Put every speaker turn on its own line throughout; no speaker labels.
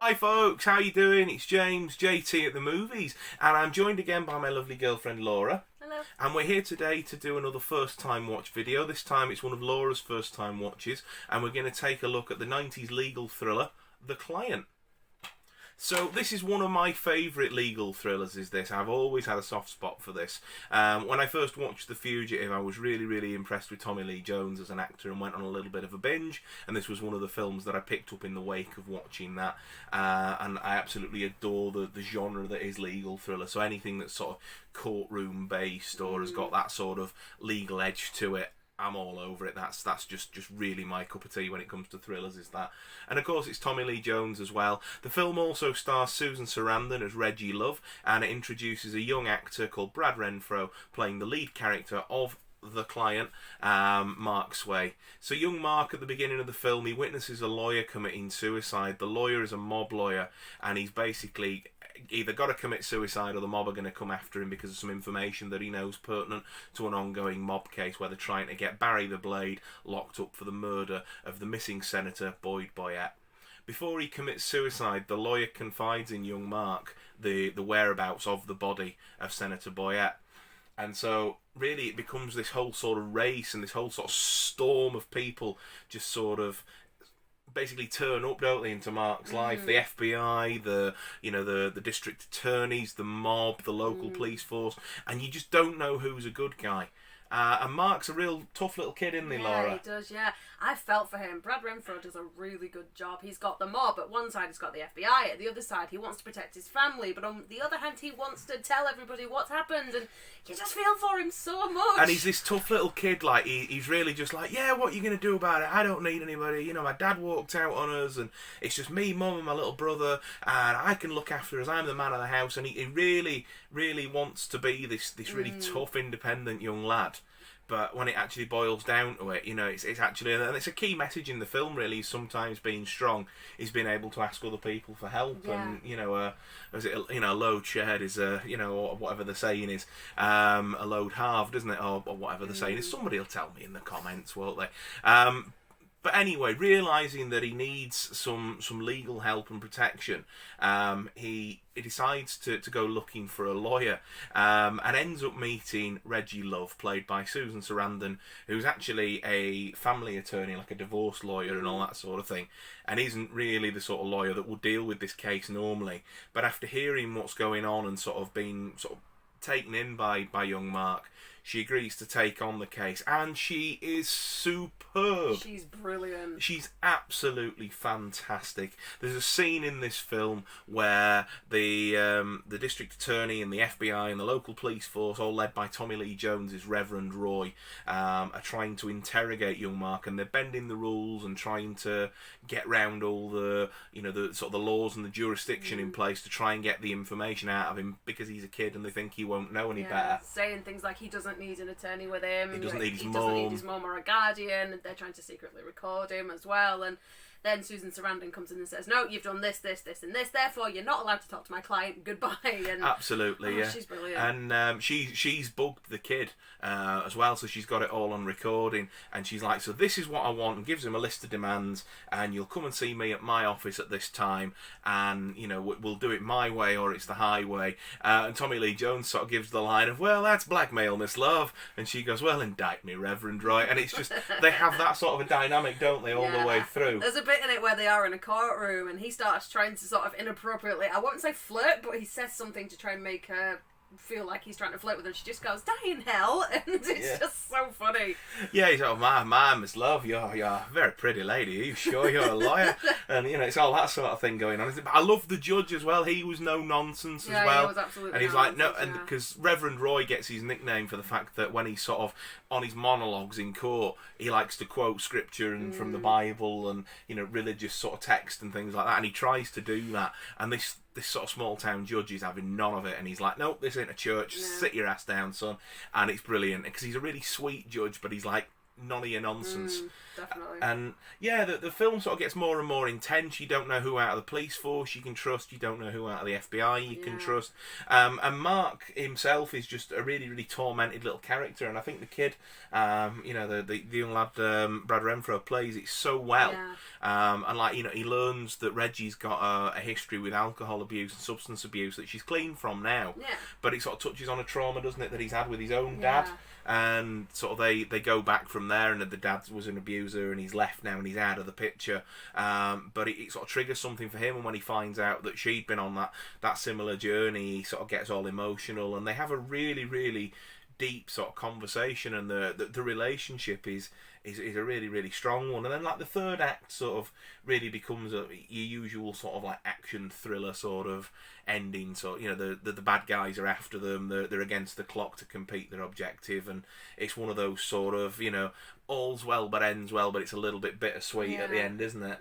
Hi folks, how you doing? It's James, JT at the movies, and I'm joined again by my lovely girlfriend Laura.
Hello.
And we're here today to do another first time watch video. This time it's one of Laura's first time watches, and we're going to take a look at the 90s legal thriller, The Client. So this is one of my favourite legal thrillers, is this. I've always had a soft spot for this. When I first watched The Fugitive, I was really impressed with Tommy Lee Jones as an actor and went on a little bit of a binge, and this was one of the films that I picked up in the wake of watching that, and I absolutely adore the genre that is legal thriller. So anything that's sort of courtroom based or has got that sort of legal edge to it, I'm all over it. That's just really my cup of tea when it comes to thrillers, is that. And of course it's Tommy Lee Jones as well. The film also stars Susan Sarandon as Reggie Love, and it introduces a young actor called Brad Renfro playing the lead character of The Client, Mark Sway. So young Mark, at the beginning of the film, he witnesses a lawyer committing suicide. The lawyer is a mob lawyer, and he's basically either got to commit suicide or the mob are going to come after him because of some information that he knows pertinent to an ongoing mob case where they're trying to get Barry the Blade locked up for the murder of the missing Senator Boyd Boyette. Before he commits suicide, the lawyer confides in young Mark the whereabouts of the body of Senator Boyette. And so, really, it becomes this whole sort of race and this whole sort of storm of people just sort of basically turn up, don't they, into Mark's life. The FBI, the district attorneys, the mob, the local police force, and you just don't know who's a good guy. And Mark's a real tough little kid, isn't he, Laura?
Yeah, he does, yeah. I felt for him. Brad Renfro does a really good job. He's got the mob. At one side, he's got the FBI. At the other side, he wants to protect his family. But on the other hand, he wants to tell everybody what's happened. And you just feel for him so much.
And he's this tough little kid. Like, he's really just like, yeah, what are you going to do about it? I don't need anybody. You know, my dad walked out on us, and it's just me, mum, and my little brother, and I can look after us. I'm the man of the house. And he really wants to be this really tough, independent young lad. But when it actually boils down to it, you know, it's actually, and it's a key message in the film, really, sometimes being strong is being able to ask other people for help.
Yeah.
And, you know, a load shared is, or whatever the saying is, a load halved, isn't it? Or whatever the saying is. Somebody will tell me in the comments, won't they? But anyway, realising that he needs some legal help and protection, he decides to go looking for a lawyer, and ends up meeting Reggie Love, played by Susan Sarandon, who's actually a family attorney, like a divorce lawyer and all that sort of thing, and isn't really the sort of lawyer that will deal with this case normally. But after hearing what's going on and sort of being taken in by young Mark, she agrees to take on the case, and she is superb.
She's brilliant.
She's absolutely fantastic. There's a scene in this film where the district attorney and the FBI and the local police force, all led by Tommy Lee Jones' Reverend Roy, are trying to interrogate young Mark, and they're bending the rules and trying to get round all the sort of the laws and the jurisdiction in place to try and get the information out of him because he's a kid and they think he won't know any better.
Saying things like he doesn't need an attorney with him.
He doesn't need his
he
mum.
doesn't need his mum or a guardian. And they're trying to secretly record him as well. And then Susan Sarandon comes in and says, no, you've done this, this, this, and this. Therefore, you're not allowed to talk to my client. Goodbye. And
absolutely, yeah.
She's brilliant.
And she's bugged the kid as well, so she's got it all on recording. And she's like, so this is what I want, and gives him a list of demands. And you'll come and see me at my office at this time. And, we'll do it my way or it's the highway. And Tommy Lee Jones sort of gives the line of, well, that's blackmail, Miss Love. And she goes, well, indict me, Reverend Roy. And it's just, they have that sort of a dynamic, don't they, all the way through.
There's a bit in it where they are in a courtroom and he starts trying to sort of inappropriately, I won't say flirt, but he says something to try and make her feel like he's trying to flirt with her. She just goes, die in hell, and it's just so funny.
Yeah, he's like, my Miss Love, you're a very pretty lady. Are you sure you're a lawyer? And it's all that sort of thing going on. But I love the judge as well. He was no nonsense as well.
Yeah, he was absolutely.
And he's like, no, and because Reverend Roy gets his nickname for the fact that when he's sort of on his monologues in court, he likes to quote scripture and from the Bible and religious sort of text and things like that. And he tries to do that. And this sort of small town judge is having none of it, and he's like, nope, this ain't a church, sit your ass down, son. And it's brilliant because he's a really sweet judge, but he's like none of your nonsense.
Definitely.
And yeah, the film sort of gets more and more intense. You don't know who out of the police force you can trust. You don't know who out of the FBI you can trust. And Mark himself is just a really, really tormented little character. And I think the kid, the young lad Brad Renfro plays it so well. And like, he learns that Reggie's got a history with alcohol abuse and substance abuse that she's clean from now. But it sort of touches on a trauma, doesn't it, that he's had with his own dad. And sort of they go back from there, and the dad was an abuser and he's left now and he's out of the picture. But it sort of triggers something for him, and when he finds out that she'd been on that similar journey, he sort of gets all emotional, and they have a really, really deep sort of conversation, and the relationship is a really, really strong one. And then like the third act sort of really becomes your usual sort of like action thriller sort of ending. So the bad guys are after them, they're against the clock to complete their objective, and it's one of those sort of all's well but ends well, but it's a little bit bittersweet at the end, isn't it?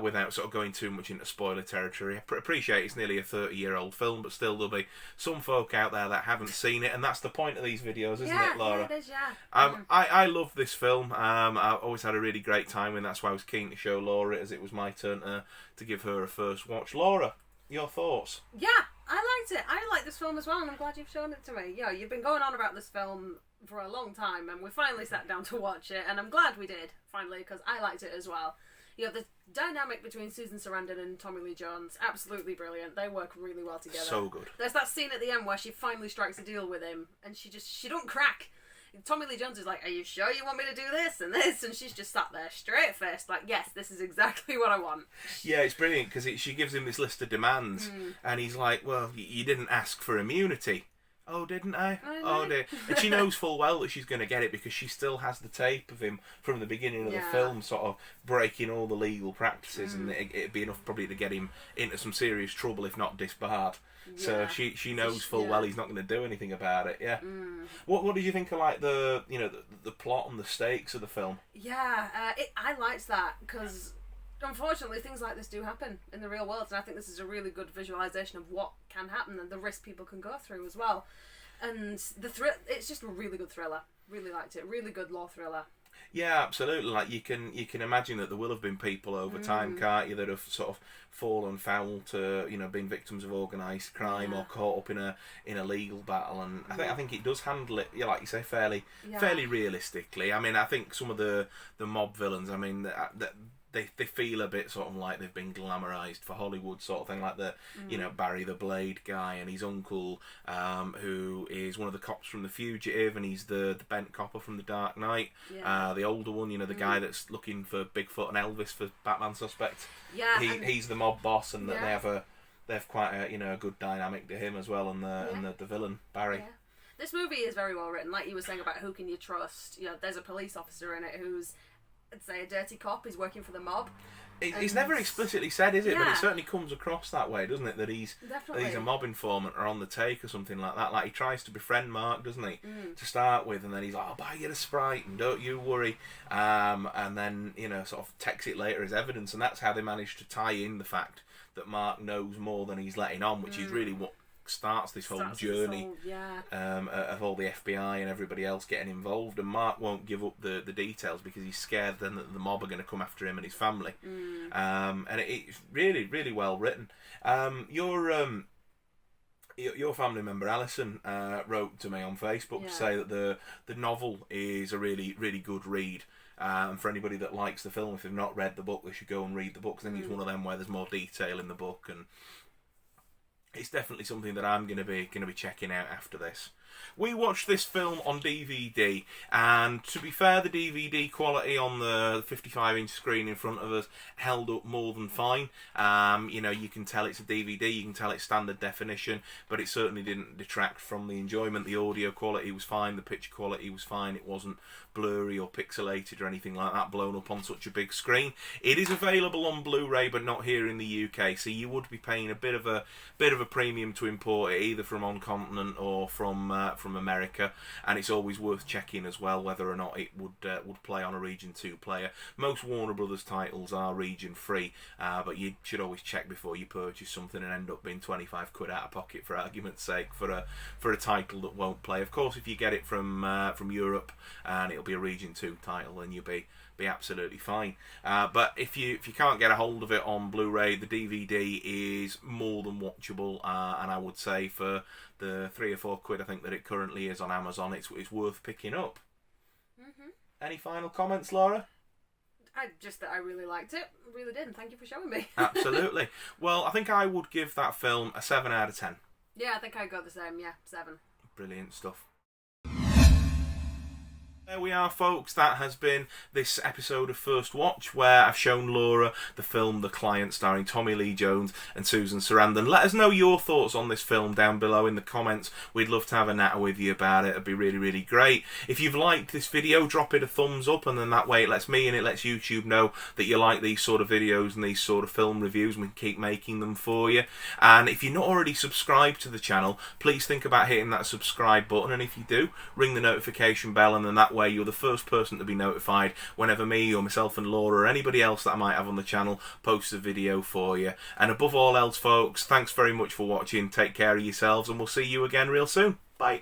Without sort of going too much into spoiler territory. I appreciate it's nearly a 30-year-old film, but still there'll be some folk out there that haven't seen it, and that's the point of these videos, isn't it, Laura?
Yeah, it is,
I love this film. I've always had a really great time, and that's why I was keen to show Laura it, as it was my turn to give her a first watch. Laura, your thoughts?
Yeah, I liked it. I like this film as well, and I'm glad you've shown it to me. Yeah, you've been going on about this film for a long time, and we finally sat down to watch it, and I'm glad we did, finally, because I liked it as well. The dynamic between Susan Sarandon and Tommy Lee Jones, absolutely brilliant. They work really well together.
So good.
There's that scene at the end where she finally strikes a deal with him, and she don't crack. Tommy Lee Jones is like, are you sure you want me to do this and this? And she's just sat there straight-faced like, yes, this is exactly what I want.
Yeah, it's brilliant, because she gives him this list of demands, and he's like, well, you didn't ask for immunity. Oh, didn't I? Oh, dear. And she knows full well that she's going to get it, because she still has the tape of him from the beginning of the film sort of breaking all the legal practices, and it'd be enough probably to get him into some serious trouble, if not disbarred. So she knows full well he's not going to do anything about it. Yeah. What did you think of like the plot and the stakes of the film?
Yeah, I liked that, because unfortunately things like this do happen in the real world, and I think this is a really good visualization of what can happen and the risk people can go through as well. And it's just a really good thriller. Really liked it. Really good law thriller.
Yeah, absolutely. Like you can imagine that there will have been people over time, can't you, that have sort of fallen foul to being victims of organised crime or caught up in a legal battle. And I think it does handle it, like you say, fairly realistically. I mean, I think some of the mob villains, I mean, they feel a bit sort of like they've been glamorized for Hollywood sort of thing, like the Barry the Blade guy and his uncle, who is one of the cops from The Fugitive, and he's the bent copper from The Dark Knight. The older one, the guy that's looking for Bigfoot and Elvis for Batman Suspect. He's the mob boss, and they have quite a good dynamic to him as well, and the villain Barry.
Yeah. This movie is very well written, like you were saying about who can you trust. There's a police officer in it who's, I'd say, a dirty cop. He's working for the mob.
It's never explicitly said, is it? But it certainly comes across that way, doesn't it? That he's a mob informant or on the take or something like that. Like he tries to befriend Mark, doesn't he, to start with, and then he's like, "I'll buy you the Sprite and don't you worry." And then sort of takes it later as evidence, and that's how they manage to tie in the fact that Mark knows more than he's letting on, which is really what starts this whole journey of all the FBI and everybody else getting involved. And Mark won't give up the details because he's scared then that the mob are going to come after him and his family. And it's really, really well written. Your family member Alison wrote to me on Facebook to say that the novel is a really, really good read. And for anybody that likes the film, if they've not read the book, they should go and read the book. I think it's one of them where there's more detail in the book, and it's definitely something that I'm going to be checking out after this. We watched this film on DVD, and to be fair, the DVD quality on the 55-inch screen in front of us held up more than fine. You can tell it's a DVD, you can tell it's standard definition, but it certainly didn't detract from the enjoyment. The audio quality was fine, the picture quality was fine, it wasn't blurry or pixelated or anything like that, blown up on such a big screen. It is available on Blu-ray, but not here in the UK, so you would be paying a bit of a premium to import it, either from on continent or from from America, and it's always worth checking as well whether or not it would play on a Region 2 player. Most Warner Brothers titles are Region 3, but you should always check before you purchase something and end up being 25 quid out of pocket, for argument's sake, for a title that won't play. Of course, if you get it from Europe and it'll be a Region 2 title, then you'll be absolutely fine. But if you can't get a hold of it on Blu-ray, the DVD is more than watchable, and I would say for the 3 or 4 quid I think that it currently is on Amazon, it's worth picking up. Any final comments, Laura?
I really liked it. I really did, and thank you for showing me.
Absolutely. Well, I think I would give that film a 7 out of 10.
Yeah, I think I'd go the same. Yeah, 7.
Brilliant stuff. There we are, folks. That has been this episode of First Watch, where I've shown Laura the film The Client, starring Tommy Lee Jones and Susan Sarandon. Let us know your thoughts on this film down below in the comments. We'd love to have a natter with you about it. It'd be really, really great. If you've liked this video, drop it a thumbs up, and then that way it lets me and it lets YouTube know that you like these sort of videos and these sort of film reviews, and we can keep making them for you. And if you're not already subscribed to the channel, please think about hitting that subscribe button, and if you do, ring the notification bell, and then that way you're the first person to be notified whenever me or myself and Laura or anybody else that I might have on the channel posts a video for you. And above all else, folks, thanks very much for watching. Take care of yourselves, and we'll see you again real soon. Bye.